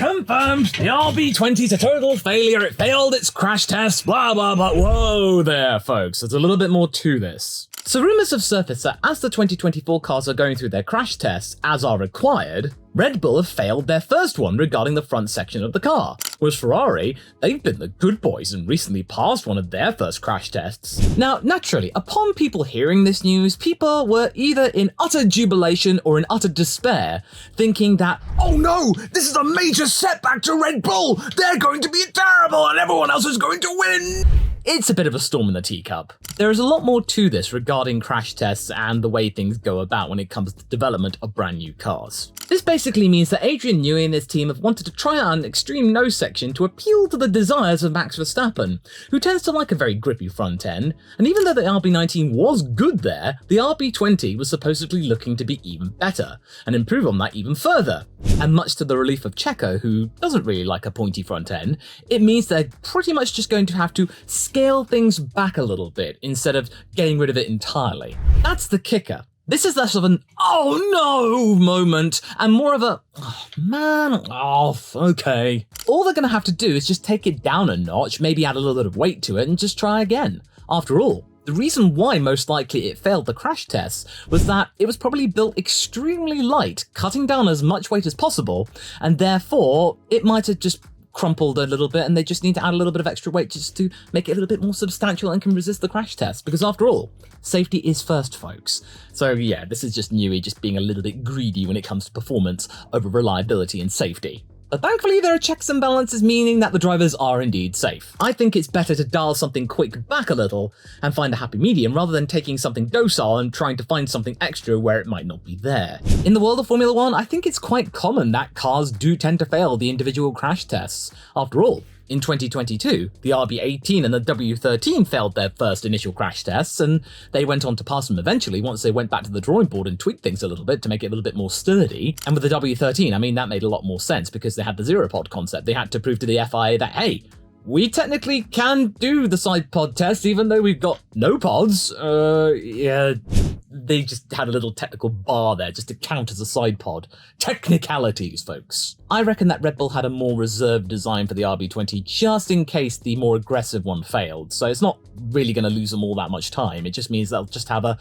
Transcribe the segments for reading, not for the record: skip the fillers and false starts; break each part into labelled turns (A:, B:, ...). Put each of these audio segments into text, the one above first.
A: confirmed. The RB20's a total failure. It failed its crash test, blah, blah, blah. Whoa there, folks. There's a little bit more to this. So rumours have surfaced that as the 2024 cars are going through their crash tests, as are required, Red Bull have failed their first one regarding the front section of the car. Whereas Ferrari, they've been the good boys and recently passed one of their first crash tests. Now, naturally, upon people hearing this news, people were either in utter jubilation or in utter despair, thinking that, oh no, this is a major setback to Red Bull! They're going to be terrible and everyone else is going to win! It's a bit of a storm in the teacup. There is a lot more to this regarding crash tests and the way things go about when it comes to development of brand new cars. This basically means that Adrian Newey and his team have wanted to try out an extreme nose section to appeal to the desires of Max Verstappen, who tends to like a very grippy front end, and even though the RB19 was good there, the RB20 was supposedly looking to be even better, and improve on that even further. And much to the relief of Checo, who doesn't really like a pointy front end, it means they're pretty much just going to have to scale things back a little bit instead of getting rid of it entirely. That's the kicker. This is less of an oh no moment and more of a oh man, okay. All they're going to have to do is just take it down a notch, maybe add a little bit of weight to it and just try again. After all, the reason why most likely it failed the crash tests was that it was probably built extremely light, cutting down as much weight as possible, and therefore it might have just crumpled a little bit and they just need to add a little bit of extra weight just to make it a little bit more substantial and can resist the crash test, because after all, safety is first, folks. So yeah, this is just Newey just being a little bit greedy when it comes to performance over reliability and safety. But thankfully there are checks and balances, meaning that the drivers are indeed safe. I think it's better to dial something quick back a little and find a happy medium rather than taking something docile and trying to find something extra where it might not be there. In the world of Formula 1, I think it's quite common that cars do tend to fail the individual crash tests. After all, in 2022, the RB18 and the W13 failed their first initial crash tests, and they went on to pass them eventually once they went back to the drawing board and tweaked things a little bit to make it a little bit more sturdy. And with the W13, I mean, that made a lot more sense because they had the zero pod concept. They had to prove to the FIA that, hey, we technically can do the side pod test even though we've got no pods. Yeah, they just had a little technical bar there just to count as a side pod. Technicalities, folks. I reckon that Red Bull had a more reserved design for the RB20 just in case the more aggressive one failed. So it's not really going to lose them all that much time. It just means they'll just have a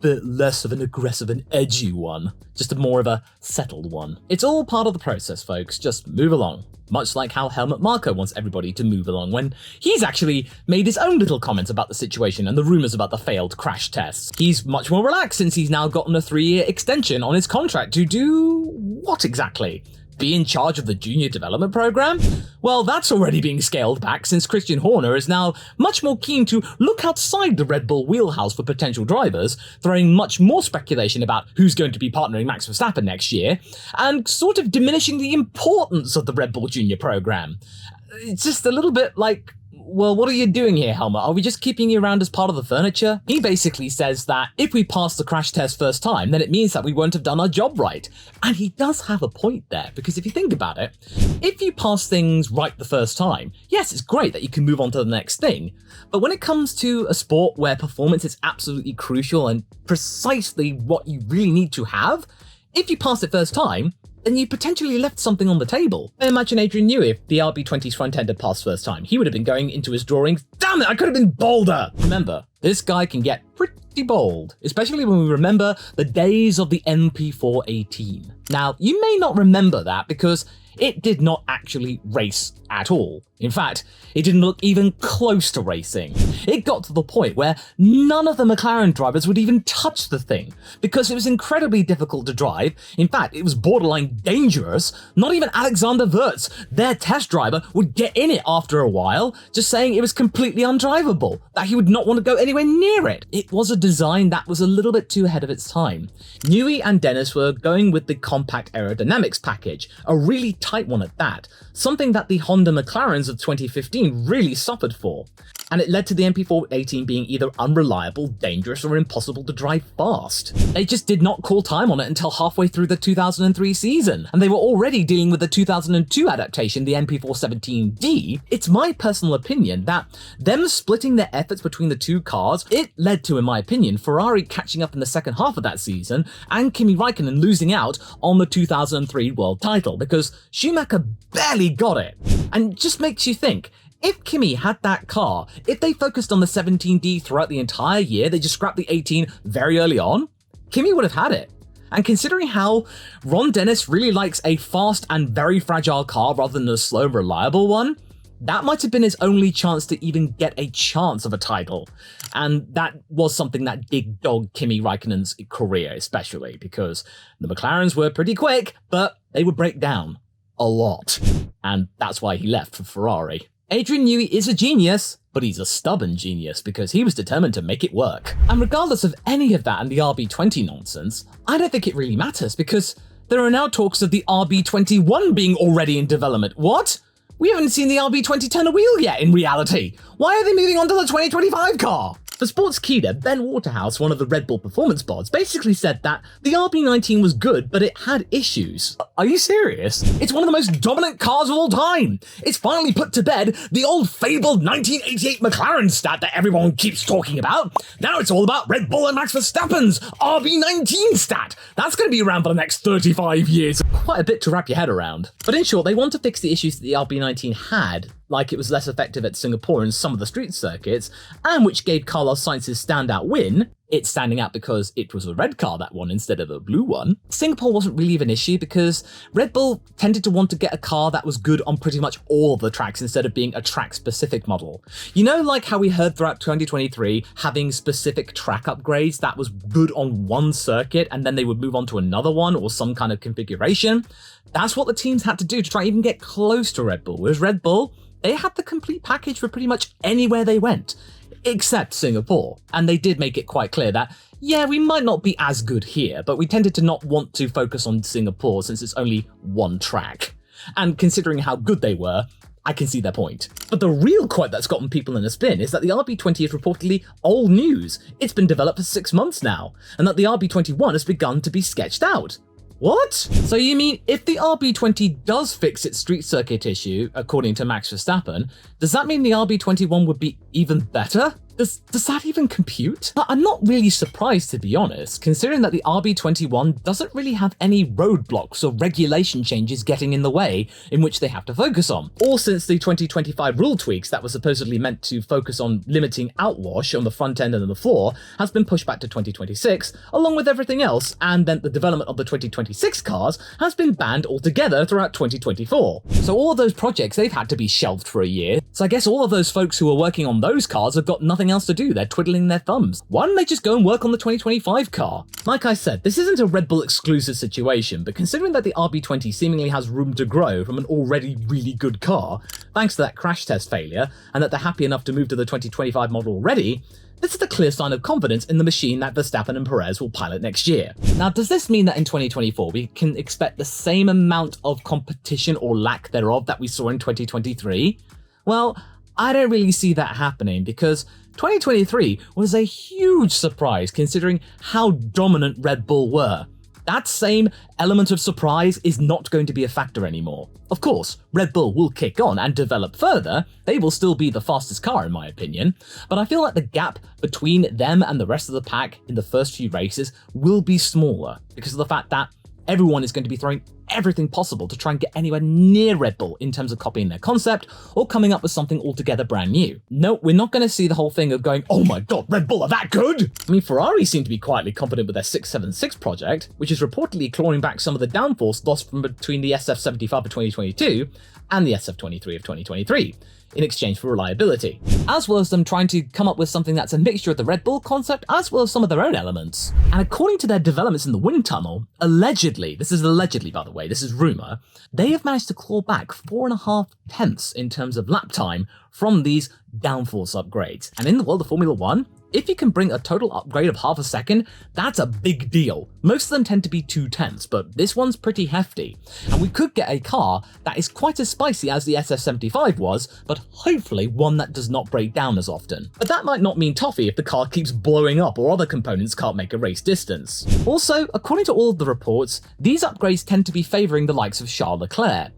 A: bit less of an aggressive and edgy one. Just a more of a settled one. It's all part of the process, folks. Just move along. Much like how Helmut Marko wants everybody to move along when he's actually made his own little comments about the situation and the rumours about the failed crash tests. He's much more relaxed since he's now gotten a 3-year extension on his contract to do what exactly? Be in charge of the junior development program? Well, that's already being scaled back since Christian Horner is now much more keen to look outside the Red Bull wheelhouse for potential drivers, throwing much more speculation about who's going to be partnering Max Verstappen next year, and sort of diminishing the importance of the Red Bull junior program. It's just a little bit like, well, what are you doing here, Helmut? Are we just keeping you around as part of the furniture? He basically says that if we pass the crash test first time, then it means that we won't have done our job right. And he does have a point there, because if you think about it, if you pass things right the first time, yes, it's great that you can move on to the next thing. But when it comes to a sport where performance is absolutely crucial and precisely what you really need to have, if you pass it first time, then you potentially left something on the table. I imagine Adrian Newey, if the RB20's front end had passed first time, he would have been going into his drawings, damn it, I could have been bolder! Remember, this guy can get pretty bold, especially when we remember the days of the MP418. Now, you may not remember that because it did not actually race at all. In fact, it didn't look even close to racing. It got to the point where none of the McLaren drivers would even touch the thing because it was incredibly difficult to drive. In fact, it was borderline dangerous. Not even Alexander Wurz, their test driver, would get in it after a while, just saying it was completely undrivable, that he would not want to go anywhere near it. It was a design that was a little bit too ahead of its time. Newey and Dennis were going with the compact aerodynamics package, a really tight one at that, something that the Honda McLarens of 2015 really suffered for, and it led to the MP4-18 being either unreliable, dangerous, or impossible to drive fast. They just did not call time on it until halfway through the 2003 season, and they were already dealing with the 2002 adaptation, the MP4-17D. It's my personal opinion that them splitting their efforts between the two cars, it led to, in my opinion, Ferrari catching up in the second half of that season, and Kimi Raikkonen losing out on the 2003 world title, because Schumacher barely got it. And just makes you think, if Kimi had that car, if they focused on the 17D throughout the entire year, they just scrapped the 18 very early on, Kimi would have had it. And considering how Ron Dennis really likes a fast and very fragile car rather than a slow, reliable one, that might have been his only chance to even get a chance of a title. And that was something that did dog Kimi Raikkonen's career, especially because the McLarens were pretty quick, but they would break down a lot. And that's why he left for Ferrari. Adrian Newey is a genius, but he's a stubborn genius because he was determined to make it work. And regardless of any of that and the RB20 nonsense, I don't think it really matters because there are now talks of the RB21 being already in development. What? We haven't seen the RB20 turn a wheel yet in reality. Why are they moving on to the 2025 car? For Sportskeeda, Ben Waterhouse, one of the Red Bull performance bods, basically said that the RB19 was good, but it had issues. Are you serious? It's one of the most dominant cars of all time. It's finally put to bed the old fabled 1988 McLaren stat that everyone keeps talking about. Now it's all about Red Bull and Max Verstappen's RB19 stat. That's going to be around for the next 35 years. Quite a bit to wrap your head around. But in short, they want to fix the issues that the RB19 had, like it was less effective at Singapore and some of the street circuits, and which gave Carlos Sainz's standout win. It's standing out because it was a red car that won instead of a blue one. Singapore wasn't really an issue because Red Bull tended to want to get a car that was good on pretty much all of the tracks instead of being a track-specific model. You know, like how we heard throughout 2023 having specific track upgrades that was good on one circuit and then they would move on to another one or some kind of configuration? That's what the teams had to do to try and even get close to Red Bull. Whereas Red Bull, they had the complete package for pretty much anywhere they went, except Singapore. And they did make it quite clear that, yeah, we might not be as good here, but we tended to not want to focus on Singapore since it's only one track. And considering how good they were, I can see their point. But the real quote that's gotten people in a spin is that the RB20 is reportedly old news. It's been developed for 6 months now, and that the RB21 has begun to be sketched out. What? So you mean if the RB20 does fix its street circuit issue, according to Max Verstappen, does that mean the RB21 would be even better? Does that even compute? I'm not really surprised, to be honest, considering that the RB21 doesn't really have any roadblocks or regulation changes getting in the way in which they have to focus on. Or since the 2025 rule tweaks that were supposedly meant to focus on limiting outwash on the front end and on the floor has been pushed back to 2026, along with everything else, and then the development of the 2026 cars has been banned altogether throughout 2024. So all of those projects, they've had to be shelved for a year. So I guess all of those folks who are working on those cars have got nothing else to do. They're twiddling their thumbs. Why don't they just go and work on the 2025 car? Like I said, this isn't a Red Bull exclusive situation, but considering that the RB20 seemingly has room to grow from an already really good car, thanks to that crash test failure, and that they're happy enough to move to the 2025 model already, this is a clear sign of confidence in the machine that Verstappen and Perez will pilot next year. Now, does this mean that in 2024 we can expect the same amount of competition or lack thereof that we saw in 2023? Well, I don't really see that happening because 2023 was a huge surprise considering how dominant Red Bull were. That same element of surprise is not going to be a factor anymore. Of course, Red Bull will kick on and develop further. They will still be the fastest car in my opinion, but I feel like the gap between them and the rest of the pack in the first few races will be smaller because of the fact that everyone is going to be throwing everything possible to try and get anywhere near Red Bull in terms of copying their concept or coming up with something altogether brand new. No, we're not going to see the whole thing of going, oh my god, Red Bull are that good? I mean, Ferrari seem to be quietly confident with their 676 project, which is reportedly clawing back some of the downforce lost from between the SF75 of 2022 and the SF23 of 2023. In exchange for reliability, as well as them trying to come up with something that's a mixture of the Red Bull concept as well as some of their own elements. And according to their developments in the wind tunnel, allegedly, this is allegedly by the way, this is rumour, they have managed to claw back 4.5 tenths in terms of lap time from these downforce upgrades. And in the world of Formula 1, If you can bring a total upgrade of half a second, that's a big deal. Most of them tend to be 2/10, but this one's pretty hefty. And we could get a car that is quite as spicy as the SF75 was, but hopefully one that does not break down as often. But that might not mean toffee if the car keeps blowing up or other components can't make a race distance. Also, according to all of the reports, these upgrades tend to be favouring the likes of Charles Leclerc.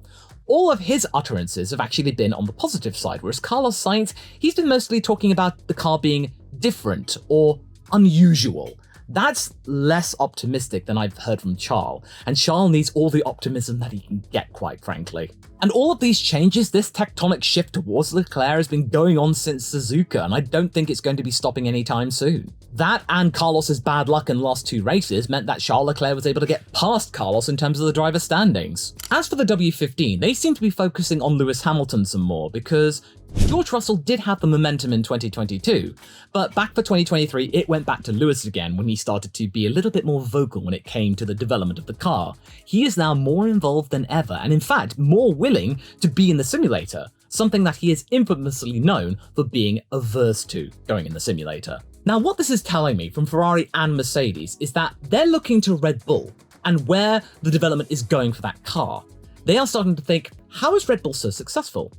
A: All of his utterances have actually been on the positive side, whereas Carlos Sainz, he's been mostly talking about the car being different or unusual. That's less optimistic than I've heard from Charles, and Charles needs all the optimism that he can get, quite frankly. And all of these changes, this tectonic shift towards Leclerc has been going on since Suzuka, and I don't think it's going to be stopping anytime soon. That and Carlos's bad luck in the last 2 races meant that Charles Leclerc was able to get past Carlos in terms of the driver standings. As for the W15, they seem to be focusing on Lewis Hamilton some more because George Russell did have the momentum in 2022, but back for 2023 it went back to Lewis again when he started to be a little bit more vocal when it came to the development of the car. He is now more involved than ever, and in fact more willing to be in the simulator, something that he is infamously known for being averse to going in the simulator. Now what this is telling me from Ferrari and Mercedes is that they're looking to Red Bull and where the development is going for that car. They are starting to think, how is Red Bull so successful?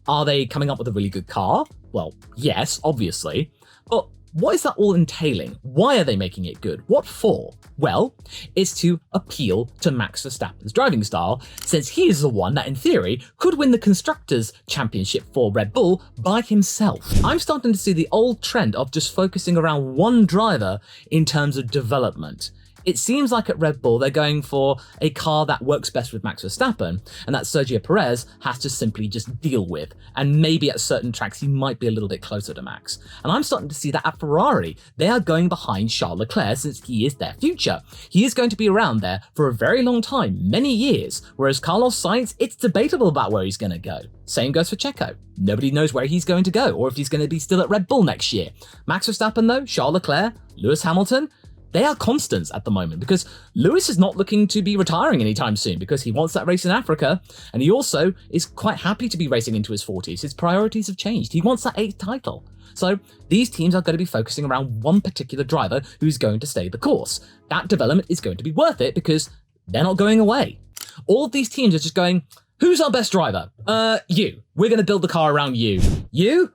A: Are they coming up with a really good car? Well, yes, obviously. But what is that all entailing? Why are they making it good? What for? Well, it's to appeal to Max Verstappen's driving style, since he is the one that, in theory, could win the Constructors' Championship for Red Bull by himself. I'm starting to see the old trend of just focusing around one driver in terms of development. It seems like at Red Bull they're going for a car that works best with Max Verstappen, and that Sergio Perez has to simply just deal with, and maybe at certain tracks he might be a little bit closer to Max. And I'm starting to see that at Ferrari, they are going behind Charles Leclerc since he is their future. He is going to be around there for a very long time, many years, whereas Carlos Sainz, it's debatable about where he's going to go. Same goes for Checo. Nobody knows where he's going to go, or if he's going to be still at Red Bull next year. Max Verstappen though, Charles Leclerc, Lewis Hamilton, they are constants at the moment because Lewis is not looking to be retiring anytime soon because he wants that race in Africa, and he also is quite happy to be racing into his 40s. His priorities have changed. He wants that 8th title. So these teams are going to be focusing around one particular driver who's going to stay the course. That development is going to be worth it because they're not going away. All of these teams are just going, who's our best driver? You. We're going to build the car around you. You?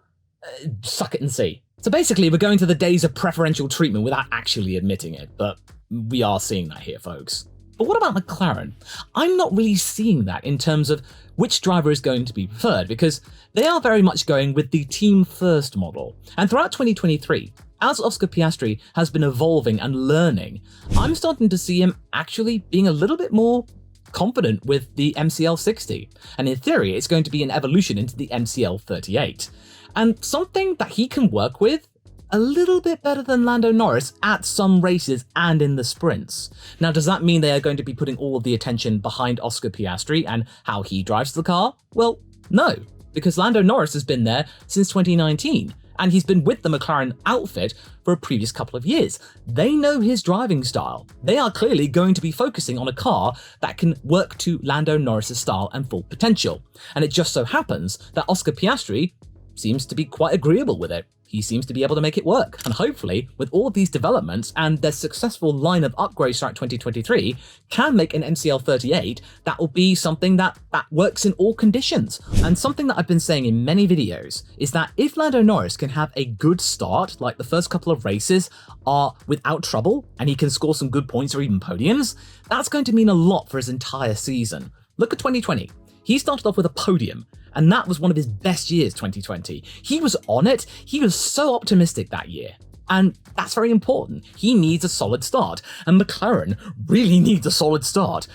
A: Suck it and see. So basically, we're going to the days of preferential treatment without actually admitting it, but we are seeing that here, folks. But what about McLaren? I'm not really seeing that in terms of which driver is going to be preferred, because they are very much going with the team-first model. And throughout 2023, as Oscar Piastri has been evolving and learning, I'm starting to see him actually being a little bit more confident with the MCL60. And in theory, it's going to be an evolution into the MCL38. And something that he can work with a little bit better than Lando Norris at some races and in the sprints. Now, does that mean they are going to be putting all of the attention behind Oscar Piastri and how he drives the car? Well, no, because Lando Norris has been there since 2019, and he's been with the McLaren outfit for a previous couple of years. They know his driving style. They are clearly going to be focusing on a car that can work to Lando Norris's style and full potential. And it just so happens that Oscar Piastri seems to be quite agreeable with it. He seems to be able to make it work. And hopefully, with all of these developments and their successful line of upgrades throughout 2023, can make an MCL38 that will be something that works in all conditions. And something that I've been saying in many videos is that if Lando Norris can have a good start, like the first couple of races are without trouble, and he can score some good points or even podiums, that's going to mean a lot for his entire season. Look at 2020. He started off with a podium, and that was one of his best years, 2020. He was on it. He was so optimistic that year. And that's very important. He needs a solid start, and McLaren really needs a solid start.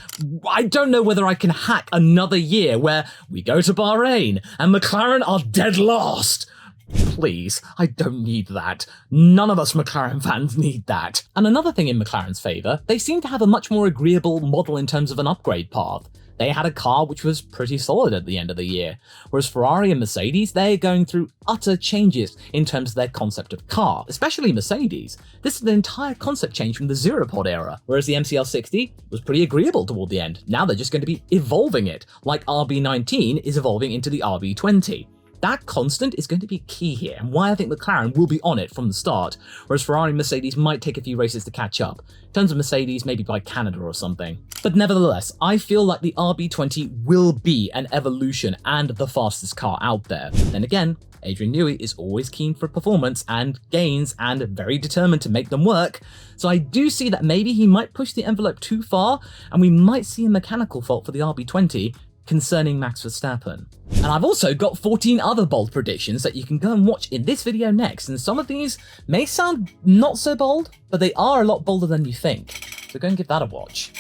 A: I don't know whether I can hack another year where we go to Bahrain and McLaren are dead last. Please, I don't need that. None of us McLaren fans need that. And another thing in McLaren's favour, they seem to have a much more agreeable model in terms of an upgrade path. They had a car which was pretty solid at the end of the year, whereas Ferrari and Mercedes, they're going through utter changes in terms of their concept of car, especially Mercedes. This is an entire concept change from the Zeropod era, whereas the MCL60 was pretty agreeable toward the end. Now they're just going to be evolving it, like RB19 is evolving into the RB20. That constant is going to be key here, and why I think McLaren will be on it from the start, whereas Ferrari and Mercedes might take a few races to catch up. In terms of Mercedes, maybe by Canada or something. But nevertheless, I feel like the RB20 will be an evolution and the fastest car out there. Then again, Adrian Newey is always keen for performance and gains and very determined to make them work, so I do see that maybe he might push the envelope too far and we might see a mechanical fault for the RB20 concerning Max Verstappen. And I've also got 14 other bold predictions that you can go and watch in this video next, and some of these may sound not so bold, but they are a lot bolder than you think, so go and give that a watch.